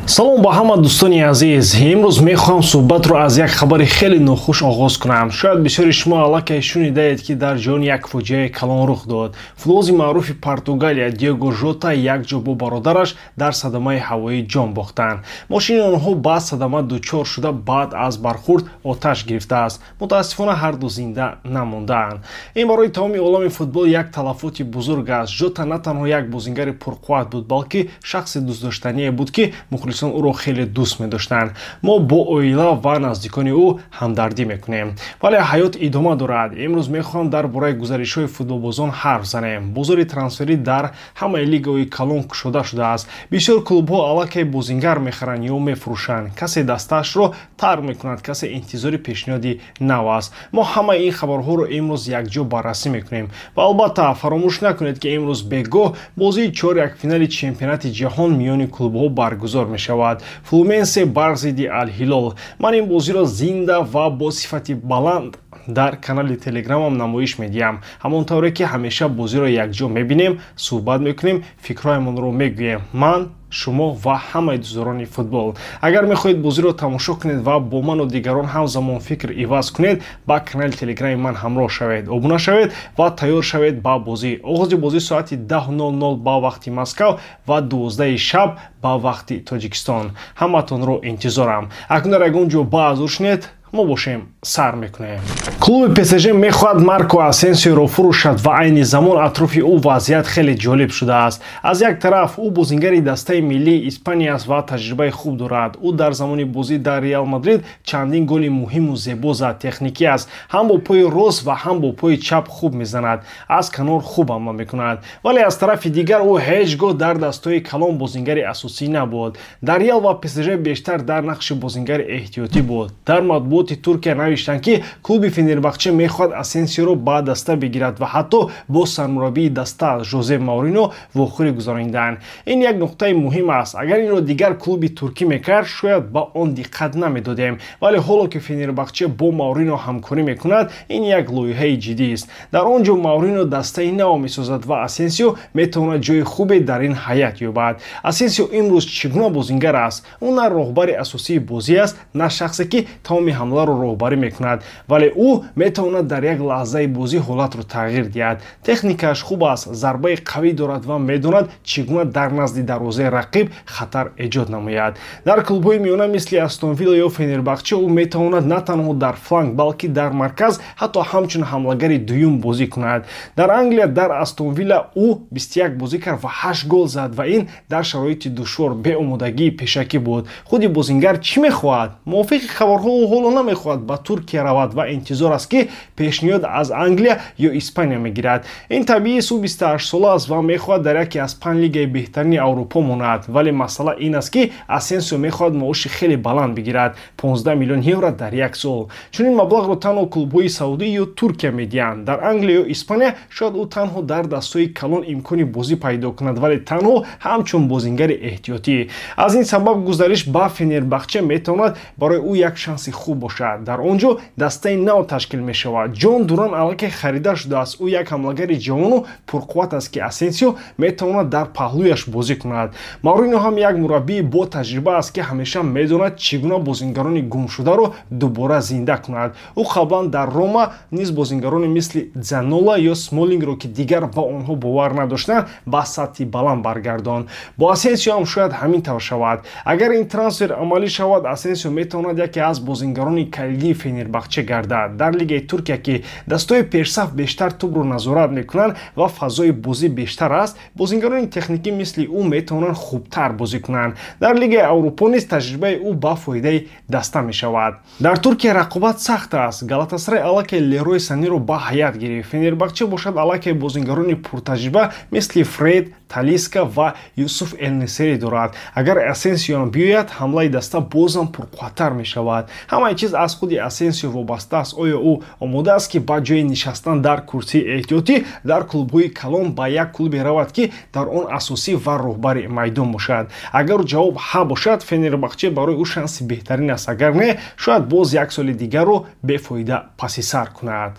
салом ба ҳама дӯстони азиз. Имрӯз мехоҳам суҳбатро аз як хабари хеле нохуш оғоз кунам. Шояд бисёри шумо аллакай шунидаед ки дар ҷони як фоҷиаи калон рух дод. Футболози маъруфи Португалия Диего Жота якҷо бо бародараш дар садамаи ҳавоӣ ҷон бохтанд. Мошини онҳо ба садама дучор шуда баъд аз бархӯрд оташ гирифтааст. Мутаассифона ҳарду зинда намондаанд. Ин барои тамоми олами футбол як талаффути бузург аст. Жота на танҳо як бозингари пурқувват буд, балки шахси дӯстдоштание буд ки мухлисон ӯро хеле дӯст медоштанд. Мо бо оила ва наздикони ӯ ҳамдардӣ мекунем. Вале ҳаёт идома дорад. Имрӯз мехоҳам дар бораи гузаришҳои футболбозон ҳарф занем. Бозори трансферӣ дар ҳамаи лигаҳои калон кушода шудааст. Бисёр клубҳо аллакай бозингар мехаранд ё мефурӯшанд. Касе дастаашро тарк мекунад, касе интизори пешниҳоди нав аст. Мо ҳамаи ин хабарҳоро имрӯз якҷо баррасӣ мекунем. Ва албатта фаромӯш накунед ки имрӯз бегоҳ бозии чорякфинали чемпионати ҷаҳон миёни клубҳо баргузор мешавад. Флуменсе бар зидди Ал-Ҳилол. Ман ин бозиро зинда ва бо сифати баланд дар канали телеграмам намоиш медиҳам. Ҳамон тавре ки ҳамеша бозиро якҷо мебинем, суҳбат мекунем, фикрҳоямонро мегӯем. Ман, шумо ва ҳамаи дӯстдорони футбол. Агар мехоҳед бозиро тамошо кунед ва бо ману дигарон ҳамзамон фикр иваз кунед, ба канали телеграми ман ҳамроҳ шавед, обуна шавед ва тайёр шавед ба бозӣ. Оғози бозӣ соати 10:00 ба вақти Москав ва 12 шаб ба вақти Тоҷикистон. Ҳаматонро интизорам. Акнун дар ягон ҷо баъзур шунед, мо бошем сар мекунем. Клуби ПСЖ мехоҳад Марко Асенсиоро фурӯшад ва айни замон атрофи ӯ вазъият хеле ҷолиб шудааст. Аз як тараф ӯ бозингари дастаи миллии Испания аст ва таҷрибаи хуб дорад. Ӯ дар замони бозӣ дар Реал Мадрид чандин голи муҳиму зебо зад. Техникӣ аст. Ҳам бо пои рост ва ҳам бо пои чап хуб мезанад. Аз канор хуб ҳамла мекунад. Вале аз тарафи дигар ӯ ҳеҷ гоҳ дар дастаи калон бозингари асосӣ набуд. Дар Реал ва ПСЖ бештар дар нақши бозингари эҳтиётӣ буд. Дар матбуоти Туркия навиштанд ки клуби Фенербахче мехоҳад Асенсиоро ба даста бигирад ва ҳатто бо сармураббии даста Жозе Маурино вохӯрӣ гузаронидаанд. Ин як нуқтаи муҳим аст. Агар инро дигар клуби туркӣ мекард, шояд ба он диққат намедодем. Вале ҳоло ки Фенербахче бо Маурино ҳамкорӣ мекунад, ин як лоиҳаи ҷиддист. Дар он ҷо Маурино дастаи нав месозад ва Асенсио метавонад ҷои хубе дар ин ҳайат ёбад. Асенсио имрӯз чӣ гуна бозингар аст? Ӯ на роҳбари асосии бозӣ аст, на шахсе ки тамоми ҳамларо роҳбарӣ мекунад, вале ӯ метавонад дар як лаҳзаи бозӣ ҳолатро тағйир диҳад. Техникааш хуб аст, зарбаи қавӣ дорад ва медонад чӣ гуна дар назди дарвозаи рақиб хатар эҷод намояд. Дар клубҳои миёна мисли Астон Вилла ё Фенербахче ӯ метавонад на танҳо дар фланг, балки дар марказ ҳатто ҳамчун ҳамлагари дуюм бозӣ кунад. Дар Англия дар Астон Вилла ӯ 21 бозӣ кард ва 8 гол зад ва ин дар шароити душвор беомодагии пешакӣ буд. Худи бозингар чӣ мехоҳад? Мувофиқи хабарҳо ӯ ҳоло намехоҳад ба Туркия равад ва интизор аст ки пешниҳод аз Англия ё Испания мегирад. Ин табиист, ӯ 28 сола аст ва мехоҳад дар яке аз 5 лигаи беҳтарини Аврупо монад. Вале масъала ин аст ки Асенсио мехоҳад маоши хеле баланд бигирад, 15 миллион евро дар як сол. Чунин маблағро танҳо клубҳои Саудӣ ё Туркия медиҳанд. Дар Англия ё Испания шояд ӯ танҳо дар дастаи калон имкони бозӣ пайдо кунад, вале танҳо ҳамчун бозингари эҳтиётӣ. Аз ин сабаб гузариш ба Фенербахче метавонад барои ӯ як шанси хуб бошад. Дар он ҷо дастаи нав ташкил мешавад. Ҷон Дуран аллакай харида шудааст. Ӯ як ҳамлагари ҷавону пурқувват аст ки Асенсио метавонад дар паҳлӯяш бозӣ кунад. Маурино ҳам як мураббии бо таҷриба аст ки ҳамеша медонад чӣ гуна бозингарони гумшударо дубора зинда кунад. Ӯ қаблан дар Рома низ бозингарони мисли Дзанола ё Смолингро ки дигар ба онҳо бовар надоштанд, ба сатҳи баланд баргардонд. Бо Асенсио ҳам шояд ҳамин тавр шавад. Агар ин трансфер амалӣ шавад, Асенсио метавонад яке аз бозингарони калидии Фенербахче гардад. Дар лигаи Туркия ки дастаи пешсаф бештар тӯбро назорат мекунанд ва фазои бозӣ бештар аст, бозингарони техникӣ мисли ӯ метавонанд хубтар бозӣ кунанд. Дар лигаи Аврупо низ таҷрибаи ӯ ба фоидаи даста мешавад. Дар Туркия рақобат сахт аст. Галатасарай аллакай Лерой Саниро ба ҳаят гирифт. Фенербахче бошад аллакай бозингарони пуртаҷриба мисли Фред, Талиска ва Юсуф Элнесери дорад. Агар Асенсио ҳам биёяд, ҳамлаи даста бозам пурқувваттар мешавад. ҳамаи чиз аз худи Асенсио вобаста аст. Оё ӯ омода аст ки ба ҷои нишастан дар курсии эҳтиётӣ дар клубҳои калон ба як клубе равад ки дар он асосӣ ва роҳбари майдон бошад? Агар ҷавоб ҳа бошад, Фенербахче барои ӯ шанси беҳтарин аст. Агар не, шояд боз як соли дигарро бефоида паси сар кунад.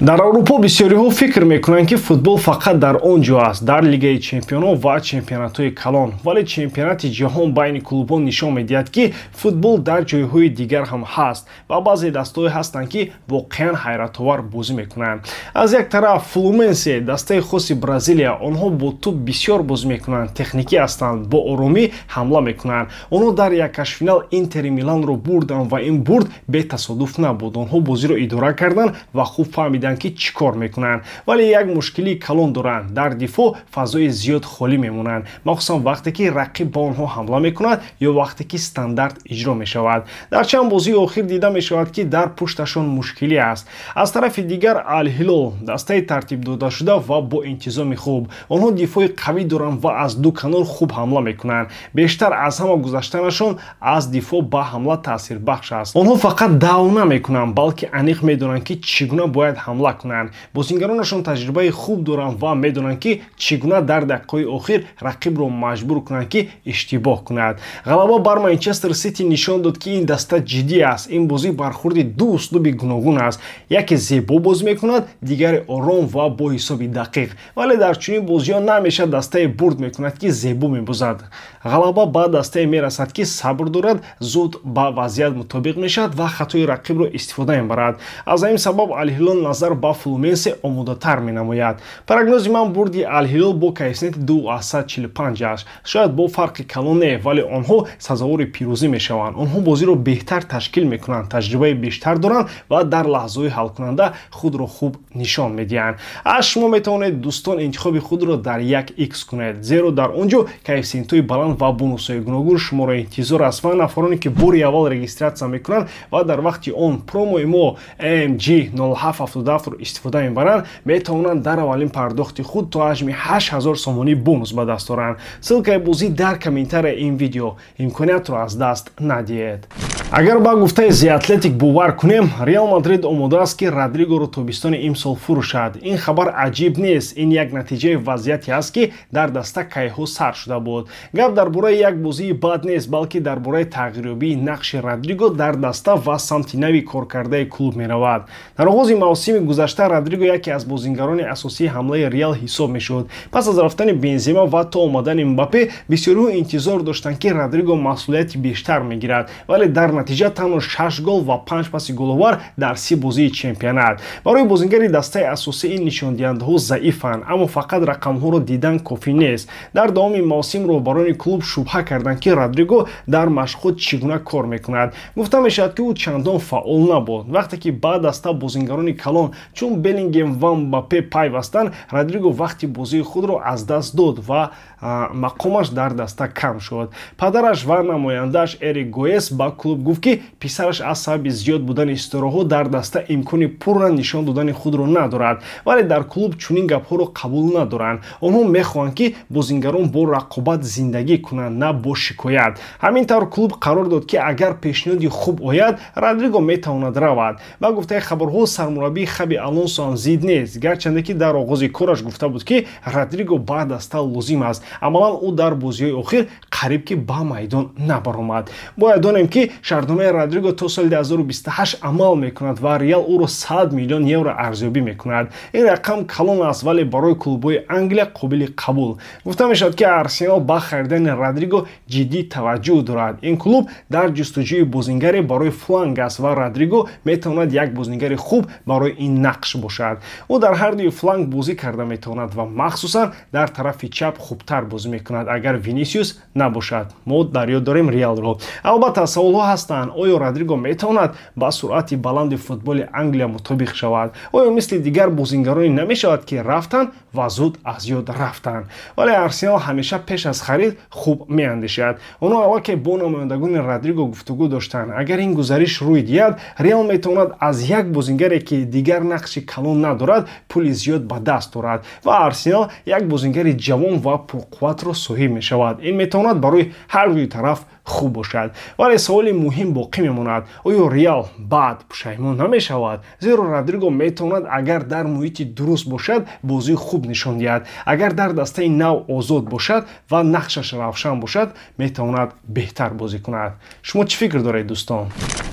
дар Аврупо бисёриҳо фикр мекунанд ки футбол фақат дар он ҷо аст, дар Лигаи чемпионон ва чемпионатҳои калон. Вале чемпионати ҷаҳон байни клубҳо нишон медиҳад ки футбол дар ҷойҳои дигар ҳам ҳаст ва баъзе дастаҳое ҳастанд ки воқеан ҳайратовар бозӣ мекунанд. Аз як тараф Флуменсе, дастаи хоси Бразилия, онҳо бо туп бисёр бозӣ мекунанд, техникӣ ҳастанд, бо оромӣ ҳамла мекунанд. Онҳо дар яккашфинал Интери Миланро бурданд ва ин бурд бетасодуф набуд. Онҳо бозиро идора карданд ва хуб фаҳмиданд ки чӣ кор мекунанд. Вале як мушкили калон доранд. Дар дифоъ фазои зиёд холӣ мемонанд, махсусан вақте ки рақиб ба онҳо ҳамла мекунад ё вақте ки стандарт иҷро мешавад. Дар чанд бозии охир дида мешавад ки дар пушташон мушкилӣ аст. Аз тарафи дигар Ал-Ҳилол, дастаи тартибдодашуда ва бо интизоми хуб. Онҳо дифоъи қавӣ доранд ва аз ду канор хуб ҳамла мекунанд. Бештар аз ҳама гузаштанашон аз дифоъ ба ҳамла таъсирбахш аст. Онҳо фақат даво намекунанд, балки аниқ медонанд ки чӣ гуна бояд ҳамла кунанд. Бозингаронашон таҷрибаи хуб доранд ва медонанд ки чӣ гуна дар дақиқаҳои охир рақибро маҷбур кунанд ки иштибоҳ кунад. Ғалаба бар Манчестер Сити нишон дод ки ин даста ҷиддӣ аст. Ин бозӣ бархурди ду услуби гуногун аст. Яке зебо бозӣ мекунад, дигаре ором ва бо ҳисоби дақиқ. Вале дар чунин бозиҳо намеша дастае бурд мекунад ки зебо мебозад. Ғалаба ба дастае мерасад ки сабр дорад, зуд ба вазъият мутобиқ мешавад ва хатои рақибро истифода мебарад. Аз ҳамин сабаб Ал-Ҳилол назар ба Флуменсе омодатар менамояд. Прогнози ман бурди Ал-Ҳилол бо коэффициенти 2,45 аст. Шояд бо фарқи калон не, вале онҳо сазовори пирӯзӣ мешаванд. Онҳо бозиро беҳтар ташкил мекунанд, таҷрибаи бештар доранд ва дар лаҳзаҳои ҳалкунанда худро хуб нишон медиҳанд. Аз шумо метавонед дӯстон интихоби худро дар 1x кунед, зеро дар он ҷо коэффициентҳои баланд ва бонусҳои гуногун шуморо интизор аст ва нафароне ки бори аввал регистратсия мекунанд ва дар вақти он промои мо AMG 0777-ро истифода мебаранд, метавонанд дар аввалин пардохти худ то ҳаҷми 8000 сомонӣ бонус ба даст оранд. Ссилкаи бозӣ дар комментарияи ин видео. Имкониятро аз даст надиҳед. Агар ба гуфтаи The Athletic бовар кунем, Реал Мадрид омода аст ки Родригоро тобистони имсол фурӯшад. Ин хабар аҷиб нест. Ин як натиҷаи вазъияте аст ки дар даста кайҳо сар шуда буд. Гап дар бораи як бозии бад нест, балки дар бораи тағйирёбии нақши Родриго дар даста ва самти нави коркардаи клуб меравад. Дар оғози мавсими гузашта Родриго яке аз бозингарони асосии ҳамлаи Реал ҳисоб мешуд. Пас аз рафтани Бензема ва то омадани Мбаппе, бисёриҳо интизор доштанд ки Родриго масъулияти бештар мегирад, вале дар натиҷа танҳо 6 гол ва 5 паси головар дар 30 бозии чемпионат. Барои бозингари дастаи асосӣ ин нишондиҳандаҳо заифанд, аммо фақат рақамҳоро дидан кофӣ нест. Дар давоми мавсим роҳбарони клуб шубҳа карданд ки Родриго дар машқҳо чӣ гуна кор мекунад. Гуфта мешавад ки ӯ чандон фаъол набуд. Вақте ки ба даста бозингарони калон чун Беллингем ва Мбаппе пайвастанд, Родриго вақти бозии худро аз даст дод ва мақомаш дар даста кам шуд. Падараш ва намояндааш Эрик Гоес ба клуб гуфт ки писараш аз сабаби зиёд будани истораҳо дар даста имкони пурра нишон додани худро надорад, вале дар клуб чунин гапҳоро қабул надоранд. Онҳо мехоҳанд ки бозингарон бо рақобат зиндагӣ кунанд, на бо шикоят. Ҳамин тавр клуб қарор дод ки агар пешниҳоди хуб ояд, Родриго метавонад равад. Ба гуфтаи хабарҳо, сармураббии хаби Алонсо ҳам зид нест, гарчанде ки дар оғози кораш гуфта буд ки Родриго ба даста лозим аст. Амалан ӯ дар бозиҳои охир қариб ки ба майдон набаромад. Бояд донем ки шартномаи Родриго то соли 2028 амал мекунад ва Реал ӯро 100 миллион евро арзёбӣ мекунад. Ин рақам калон аст, вале барои клубҳои Англия қобили қабул. Гуфта мешавад ки Арсенал ба харидани Родриго ҷиддӣ таваҷҷӯҳ дорад. Ин клуб дар ҷустуҷӯи бозингаре барои фланг аст ва Родриго метавонад як бозингари хуб барои ин нақш бошад. ӯ дар ҳар дуи фланг бозӣ карда метавонад ва махсусан дар тарафи чап хубтар бозӣ мекунад, агар Винисиус набошад. Мо дар ёд дорем Реалро. Албатта саволҳо ҳастанд. Оё Родриго метавонад ба суръати баланди футболи Англия мутобиқ шавад? Оё мисли дигар бозингароне намешавад ки рафтанд ва зуд аз ёд рафтанд? Вале Арсенал ҳамеша пеш аз харид хуб меандешад. Онҳо аллакай бо намояндагони Родриго гуфтугӯ доштанд. Агар ин гузариш рӯй диҳад, Реал метавонад аз як бозингаре ки дигар нақши калон надорад, пули зиёд ба даст орад ва Арсенал як бозингари ҷавон ва пурқувватро соҳиб мешавад. Ин метавонад барои ҳар дуи тараф хуб бошад. Вале саволи муҳим боқӣ мемонад. Оё Реал баъд пушаймон намешавад? Зеро Родриго метавонад агар дар муҳити дуруст бошад, бозии хуб нишон диҳад. Агар дар дастаи нав озод бошад ва нақшаш равшан бошад, метавонад беҳтар бозӣ кунад. Шумо чӣ фикр доред дӯстон?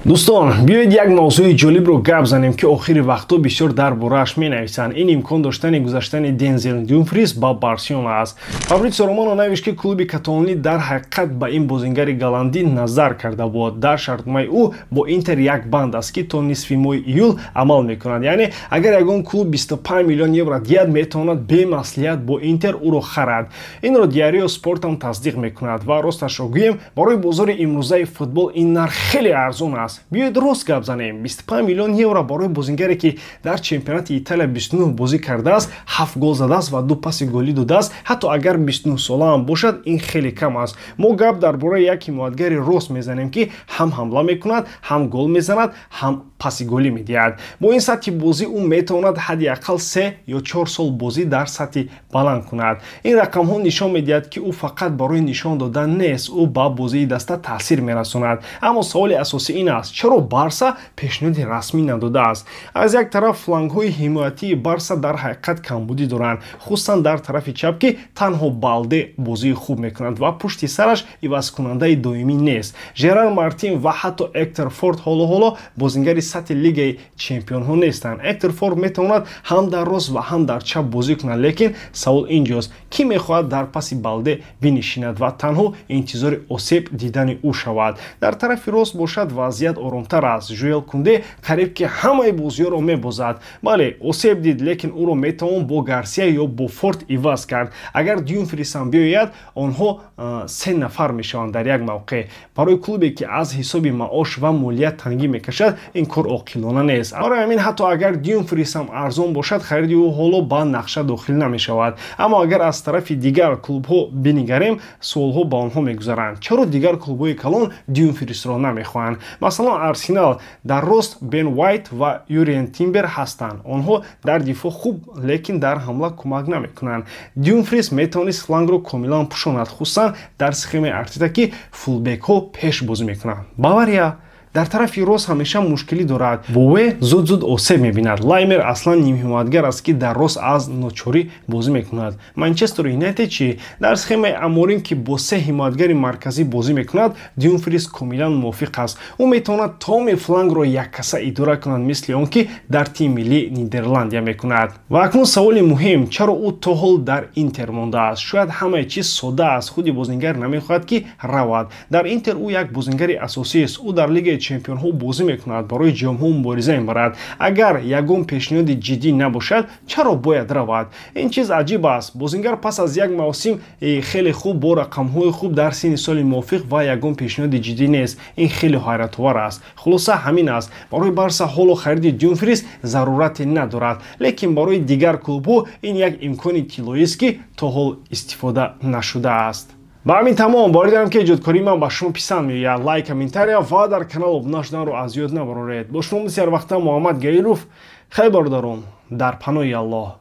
дӯстон, биёед як мавзӯи ҷолибро гап занем ки охири вақтҳо бисёр дар борааш менависанд. Ин имкон доштани гузаштани Дензел Dumfries ба Барселона аст. Фабритсио Романо навишт ки клуби каталонӣ дар ҳақиқат ба ин бозингари голландӣ назар карда буд. Дар шартномаи ӯ бо Интер як банд аст ки то нисфи моҳи июл амал мекунад. Яъне агар ягон клуб 25 миллион евро диҳад, метавонад бемаслиҳат бо Интер ӯро харад. Инро Диарио Спортам тасдиқ мекунад ва росташро гӯем, барои бозори имрӯзаи футбол ин нарх хеле арзон аст. Биёед рост гап занем. 25 миллион евро барои бозингаре ки дар чемпионати Италия 29 бозӣ кардааст, 7 гол задааст ва 2 паси голӣ додааст. ҳатто агар 29 сола ҳам бошад, ин хеле кам аст. Мо гап дар бораи як ҳимоятгари рост мезанем ки ҳам ҳамла мекунад, ҳам гол мезанад, ҳам паси голӣ медиҳад. Бо ин сатҳи бозӣ ӯ метавонад ҳадди ақал 3 ё 4 сол бозӣ дар сатҳи баланд кунад. Ин рақамҳо нишон медиҳад ки ӯ фақат барои нишон додан нест, ӯ ба бозии даста таъсир мерасонад. Аммо саволи асосӣ ин аст: чаро Барса пешниҳоди расмӣ надодааст? Аз як тараф флангҳои ҳимоятии Барса дар ҳақиқат камбудӣ доранд, хусусан дар тарафи чап ки танҳо Балде бозии хуб мекунад ва пушти сараш ивазкунандаи доимӣ нест. Жерар Мартин ва ҳатто Эктор Форд ҳоло бозингари сатҳи Лигаи Чемпионҳо нестанд. Эктор Форд метавонад ҳам дар рост ва ҳам дар чап бозӣ кунад, лекин савол инҷост: кӣ мехоҳад дар паси Балде бинишинад ва танҳо интизори осеб дидани ӯ шавад? Дар тарафи рост бошад, вазъият оромтар аст. Жуэл Кунде қариб ки ҳамаи бозиёро мебозад. Бале, осеб дид, лекин ӯро метавон бо Гарсия ё бо Форд иваз кард. Агар Dumfries ҳам биёяд, онҳо 3 нафар мешаванд дар як мавқеъ. Барои клубе ки аз ҳисоби маош ва молият тангӣ мекашад, ин кор оқилона нест. Барои ҳамин ҳатто агар Dumfries ҳам арзон бошад, хариди ӯ ҳоло ба нақша дохил намешавад. Аммо агар аз тарафи дигар клубҳо бинигарем, суолҳо ба онҳо мегузаранд: чаро дигар клубҳои калон Dumfriesро намехоҳанд? Масалан, Арсенал дар рост Бен Уайт ва Юриен Тимбер ҳастанд. Онҳо дар дифоъ хуб, лекин дар ҳамла кӯмак намекунанд. Dumfries метавонист флангро комилан пӯшонад, хусусан дар схемаи Артета ки фулбекҳо пеш бозӣ мекунанд. Бавария дар тарафи рост ҳамеша мушкилӣ дорад. Бове зуд осеб мебинад. Лаймер аслан нимҳимоятгар аст ки дар рост аз ночорӣ бозӣ мекунад. Манчестер Юнайтед чи? Дар схемаи Аморим ки бо 3 ҳимоятгари марказӣ бозӣ мекунад, Dumfries комилан мувофиқ аст. ӯ метавонад томи флангро яккаса идора кунад, мисли он ки дар тими миллии Нидерландия мекунад. Ва акнун саволи муҳим: чаро ӯ то ҳол дар Интер мондааст? Шояд ҳамаи чиз сода аст. Худи бозингар намехоҳад ки равад. Дар Интер ӯ як бозингари асосист. ӯ дар Лигаи Чемпионҳо бозӣ мекунад, барои ҷомҳо мубориза мебарад. Агар ягон пешниҳоди ҷиддӣ набошад, чаро бояд равад? Ин чиз аҷиб аст. Бозингар пас аз як мавсим хеле хуб бо рақамҳои хуб дар синни соли мувофиқ ва ягон пешниҳоди ҷиддӣ нест. Ин хеле ҳайратовар аст. Хулоса ҳамин аст. Барои Барса ҳоло хариди Dumfries зарурате надорад, лекин барои дигар клубҳо ин як имкони тиллоист ки то ҳол истифода нашудааст. ба ҳамин тамом, боридам ки эҷодкории ман ба шумо писанд меояд. Лайк, комментария ва дар канал обуна шуданро аз ёд набароред. Бо шумо бисёр вақта Муҳаммад Гаиров. Хеле бордарон дар паноҳи Аллоҳ.